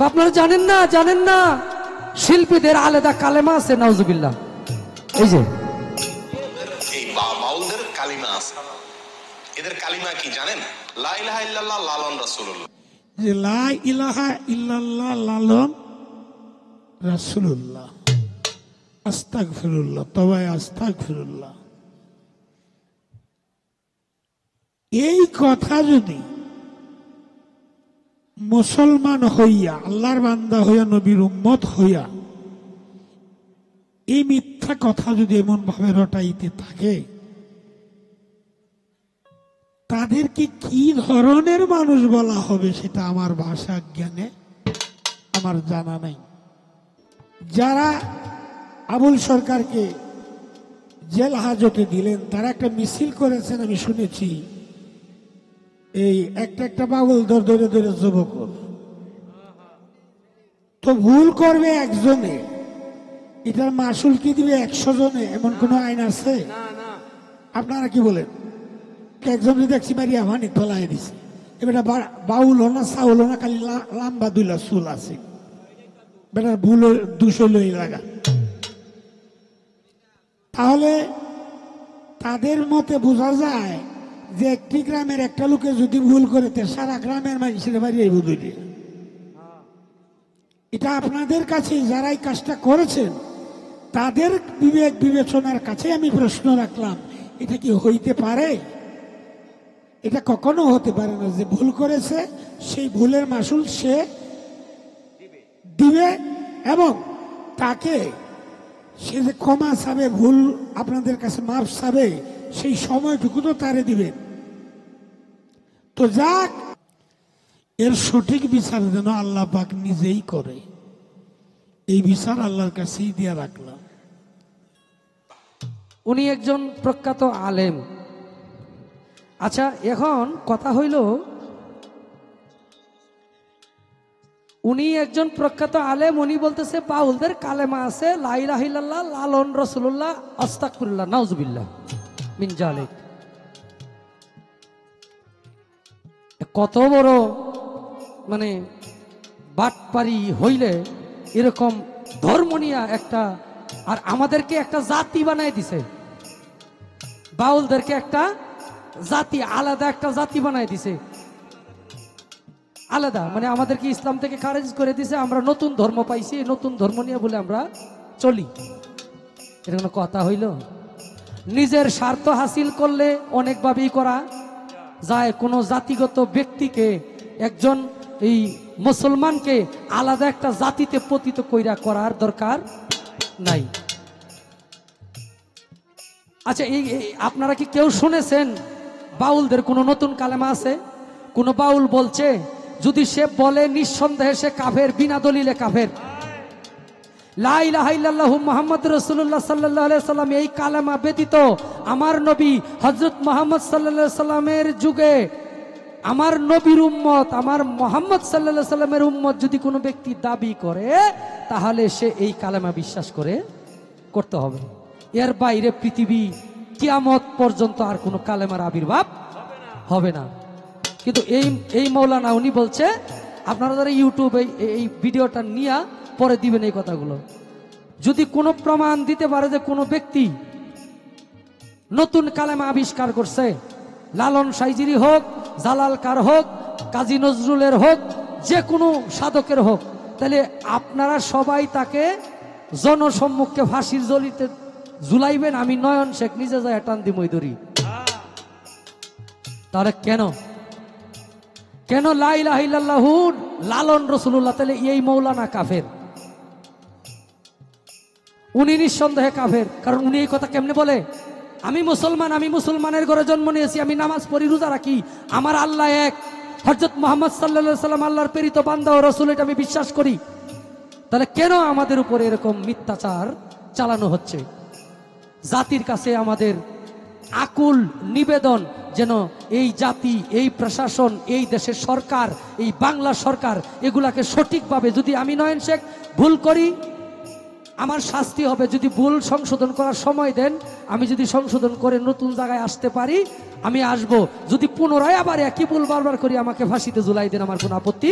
আপনারা জানেন না, জানেন না শিল্পীদের আলাদা কালেমা আছে, নাউজুবিল্লাহ। এই যে এই বাউলদের কালিমা আছে, এদের কালিমা কি জানেন? লা ইলাহা ইল্লাল্লাহ লালন রাসূলুল্লাহ। যে লা ইলাহা ইল্লাল্লাহ লালন রাসূলুল্লাহ, আস্তাগফিরুল্লাহ, তওবা আস্তাগফিরুল্লাহ। এই কথা যদি মুসলমান হইয়া, আল্লাহর বান্দা হইয়া, নবীর উম্মত হইয়া এই মিথ্যা কথা যদি এমন ভাবে রটাইতে থাকে, তাদেরকে কি ধরনের মানুষ বলা হবে সেটা আমার ভাষা জ্ঞানে আমার জানা নাই। যারা আবুল সরকারকে জেল হাজতে দিলেন, তারা একটা মিছিল করেছেন, আমি শুনেছি। এই একটা বাউল ধরে ধরে যুবক তো ভুল করবে একজনে, এটার মাসুল কি দিবে 100 জনে? এমন কোন আইন আছে? আপনারা কি বলেন? একজন দেখছি মারিয়া ভানি তোলাই দিছে, এবার বাউল না চাউল না, খালি লাম্বা দুইলা চুল আছে, বেটার ভুল 200 লই লাগা। তাহলে তাদের মতে বোঝা যায় যে একটি গ্রামের একটা লোকে যদি ভুল করে সারা গ্রামের মানুষের বাড়ি এই বুঝি। এটা আপনাদের কাছে যারা এই কাজটা করেছেন তাদের বিবেক বিবেচনার কাছে আমি প্রশ্ন রাখলাম, এটা কি হইতে পারে? এটা কখনো হতে পারে না যে ভুল করেছে সেই ভুলের মাসুল সে দিবে, এবং তাকে সে যে ক্ষমা চাবে, ভুল আপনাদের কাছে মাফ চাবে, সেই সময়টুকু তো তারে দিবেন। তো যাক, এর সঠিক বিচার যেন আল্লাহ পাক নিজেই করে, এই বিচার আল্লাহর কাছেই দিয়ে রাখলাম। উনি একজন প্রখ্যাত আলেম। আচ্ছা, এখন কথা হইল, উনি একজন প্রখ্যাত আলেম, উনি বলতেছে বাউলদের কালেমা আছে লা ইলাহা ইল্লাল্লাহ লালন রাসূলুল্লাহ আস্তাগফিরুল্লাহ নাউজুবিল্লাহ মিন জালিক। কত বড় মানে বাটপারি হইলে এরকম ধর্ম নিয়ে একটা, আর আমাদেরকে একটা জাতি বানাই দিছে, বাউলদেরকে একটা জাতি, আলাদা একটা জাতি বানাই দিছে, আলাদা, মানে আমাদেরকে ইসলাম থেকে খারিজ করে দিছে। আমরা নতুন ধর্ম পাইছি, নতুন ধর্ম নিয়ে বলে আমরা চলি। এটা কোনো কথা হইল? নিজের স্বার্থ হাসিল করলে অনেকভাবেই করা যায়। কোনো জাতিগত ব্যক্তিকে, একজন এই মুসলমানকে আলাদা একটা জাতিতে পতিত কইরা করার দরকার নাই। আচ্ছা, এই আপনারা কি কেউ শুনেছেন বাউলদের কোনো নতুন কালেমা আছে? কোন বাউল বলছে? যদি সে বলে নিঃসন্দেহে সে কাফের, বিনা দলিলে কাফের। লা ইলাহা ইল্লাল্লাহু মুহাম্মাদুর রাসূলুল্লাহ সাল্লাল্লাহু আলাইহি সাল্লাম, এই কালেমা ব্যতীত আমার নবী হযরত মুহাম্মদ সাল্লাল্লাহু আলাইহি সাল্লামের যুগে আমার নবীর উম্মত, আমার মুহাম্মদ সাল্লাল্লাহু আলাইহি সাল্লামের উম্মত যদি কোনো ব্যক্তি দাবি করে, তাহলে সে এই কালেমা বিশ্বাস করতে হবে। এর বাইরে পৃথিবী কিয়ামত পর্যন্ত আর কোনো কালেমার আবির্ভাব হবে না। কিন্তু এই মৌলানা উনি বলছে, আপনারা যারা ইউটিউবে এই ভিডিওটা নিয়ে পরে দিবেন এই কথাগুলো, যদি কোনো প্রমাণ দিতে পারে যে কোনো ব্যক্তি নতুন কালেমা আবিষ্কার করছে, লালন সাইজিরি হোক, জালাল কার হোক, কাজী নজরুলের হোক, যে কোনো সাধকের হোক, তাহলে আপনারা সবাই তাকে জনসম্মুখে ফাঁসির জলিতে ঝুলাইবেন। আমি নয়ন শেখ নিজে যায় টান দি মই ধরি। তাহলে কেন লা ইলাহা ইল্লাল্লাহু লালন রাসূলুল্লাহ? তাহলে এই মৌলানা কাফের, উনি নিঃসন্দেহে কাফের। কারণ উনি এই কথা কেমনে বলে? আমি মুসলমান, আমি মুসলমানের ঘরে জন্ম নিয়েছি, আমি নামাজ পড়ি, রোজা রাখি, আমার আল্লাহ এক, হযরত মুহাম্মদ সাল্লাল্লাহু আলাইহি সাল্লাম আল্লাহর প্রেরিত বান্দা ও রাসূল, এটা আমি বিশ্বাস করি। তাহলে কেন আমাদের উপরে এরকম মিথ্যাচার চালানো হচ্ছে? জাতির কাছে আমাদের আকুল নিবেদন, যেন এই জাতি, এই প্রশাসন, এই দেশের সরকার, এই বাংলা সরকার এগুলাকে সঠিকভাবে, যদি আমি নয়ন শেখ ভুল করি আমার শাস্তি হবে, যদি ভুল সংশোধন করার সময় দেন, আমি যদি সংশোধন করে নতুন জায়গায় আসতে পারি আমি আসব। যদি পুনরায় আবার একই ভুল বারবার করি আমাকে ফাঁসিতে ঝুলাই দেন, আমার কোনো আপত্তি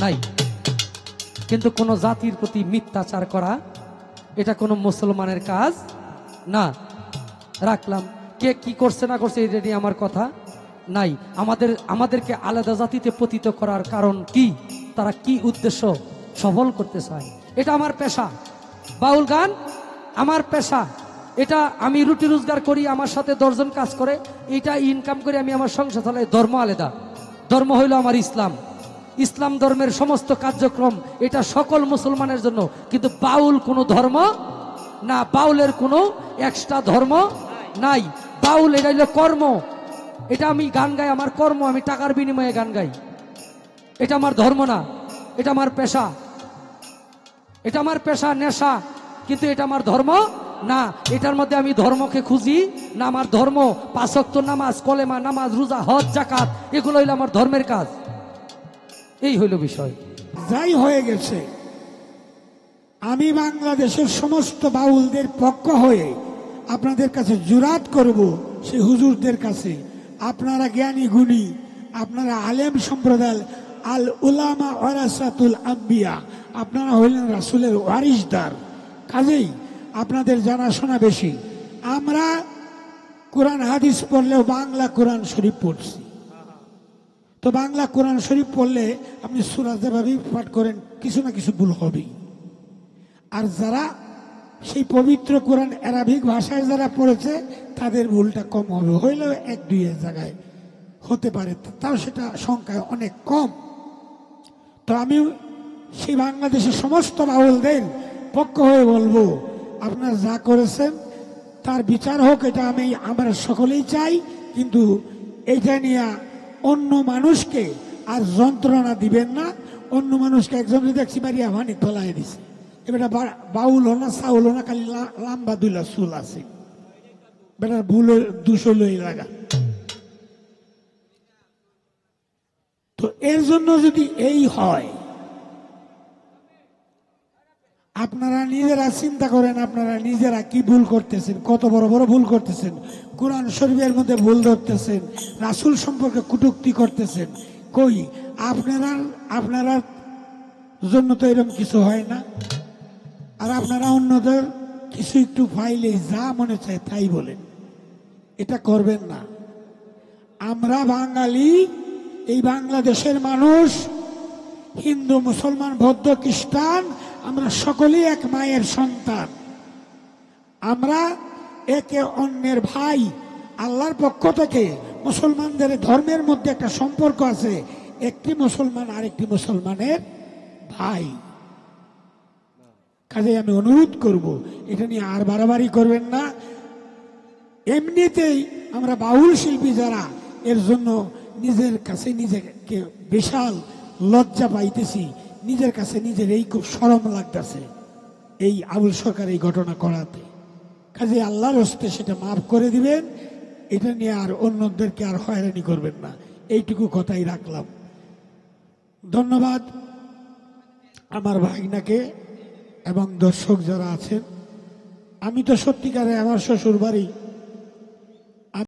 নাই। কিন্তু কোনো জাতির প্রতি মিথ্যাচার করা এটা কোনো মুসলমানের কাজ না। রাখলাম, কে কি করছে না করছে এটা নিয়ে আমার কথা নাই। আমাদেরকে আলাদা জাতিতে পতিত করার কারণ কি, তারা কি উদ্দেশ্য সফল করতে চায়, এটা আমার পেশা। বাউল গান আমার পেশা, এটা আমি রুটি রোজগার করি, আমার সাথে 10 জন কাজ করে, এটা ইনকাম করে আমি আমার সংসার চালাই। ধর্ম আলাদা, ধর্ম হইল আমার ইসলাম। ইসলাম ধর্মের সমস্ত কার্যক্রম এটা সকল মুসলমানের জন্য, কিন্তু বাউল কোনো ধর্ম না, বাউলের কোনো এক্সট্রা ধর্ম নাই। বাউল এটা হইল কর্ম, এটা আমি গান গাই, আমার কর্ম, আমি টাকার বিনিময়ে গান গাই, এটা আমার ধর্ম না, এটা আমার পেশা। এটা আমার পেশা, নেশা, কিন্তু এটা আমার ধর্ম না। এটার মধ্যে আমি ধর্মকে খুঁজি না। আমার ধর্ম 5 ওয়াক্ত নামাজ, কলেমা, নামাজ, রোজা, হজ, যাকাত, এগুলো হইল আমার ধর্মের কাজ। এই হইল বিষয়। যাই হয়ে গেছে, আমি বাংলাদেশের সমস্ত বাউলদের পক্ষ হয়ে আপনাদের কাছে জুরাত করব, সেই হুজুরদের কাছে, আপনারা জ্ঞানী গুণী, আপনারা আলেম সম্প্রদায়, আল উলামা ওয়ারাসাতুল আম্বিয়া, আপনারা হইলেন রাসূলের ওয়ারিসদার, কাজেই আপনাদের জানাশোনা বেশি। আমরা কোরআন হাদিস পড়লেও বাংলা কোরআন শরীফ পড়ছি, তো বাংলা কোরআন শরীফ পড়লে আপনি সূরা যেভাবে পাঠ করেন কিছু না কিছু ভুল হবেই। আর যারা সেই পবিত্র কোরআন অ্যারাবিক ভাষায় যারা পড়েছে তাদের ভুলটা কম হবে, হইলেও 1-2 জায়গায় হতে পারে, তাও সেটা সংখ্যায় অনেক কম। তো আমি সেই বাংলাদেশের সমস্ত বাউলদের পক্ষ হয়ে বলবো, আপনারা যা করেছেন তার বিচার হোক, এটা আমরা সকলেই চাই, কিন্তু এইটা নিয়ে অন্য মানুষকে আর যন্ত্রণা দিবেন না। অন্য মানুষকে একজনকে দেখছি বাড়িয়া ভানি ফেলাই দিছে, এবারে বাউল হো না, চাউল হো না, খালি লাম্বা দুইলা চুল আছে, বেটার ভুল 200 লই লাগা। তো এর জন্য যদি এই হয়, আপনারা নিজেরা চিন্তা করেন, আপনারা নিজেরা কি ভুল করতেছেন, কত বড় বড় ভুল করতেছেন। কোরআন শরীফের মধ্যে ভুল ধরতেছেন, রাসূল সম্পর্কে কটূক্তি করতেছেন। কই আপনারা জন্য তো এরকম কিছু হয় না। আর আপনারা অন্যদের কিছু একটু পাইলে যা মনে চায় তাই বলেন, এটা করবেন না। আমরা বাঙালি, এই বাংলাদেশের মানুষ, হিন্দু, মুসলমান, বৌদ্ধ, খ্রিস্টান, আমরা সকলেই এক মায়ের সন্তান। আমরা একে অন্যের ভাই। আল্লাহর পক্ষ থেকে মুসলমানদের ধর্মের মধ্যে একটা সম্পর্ক আছে, একটি মুসলমান আরেকটি মুসলমানের ভাই। কাজে আমি অনুরোধ করব, এটা নিয়ে আর বাড়াবাড়ি করবেন না। এমনিতেই আমরা বাউল শিল্পী যারা, এর জন্য নিজের কাছে নিজেকে বিশাল লজ্জা পাইতেছি, নিজের কাছে নিজের এই খুব শরম লাগতেছে এই আবুল সরকার এই ঘটনা করাতে। কাজে আল্লাহর হস্তে সেটা মাফ করে দিবেন, এটা নিয়ে আর অন্যদেরকে আর হয়রানি করবেন না, এইটুকু কথাই রাখলাম। ধন্যবাদ আমার ভাগনাকে এবং দর্শক যারা আছেন। আমি তো সত্যিকারে আমার শ্বশুর বাড়ি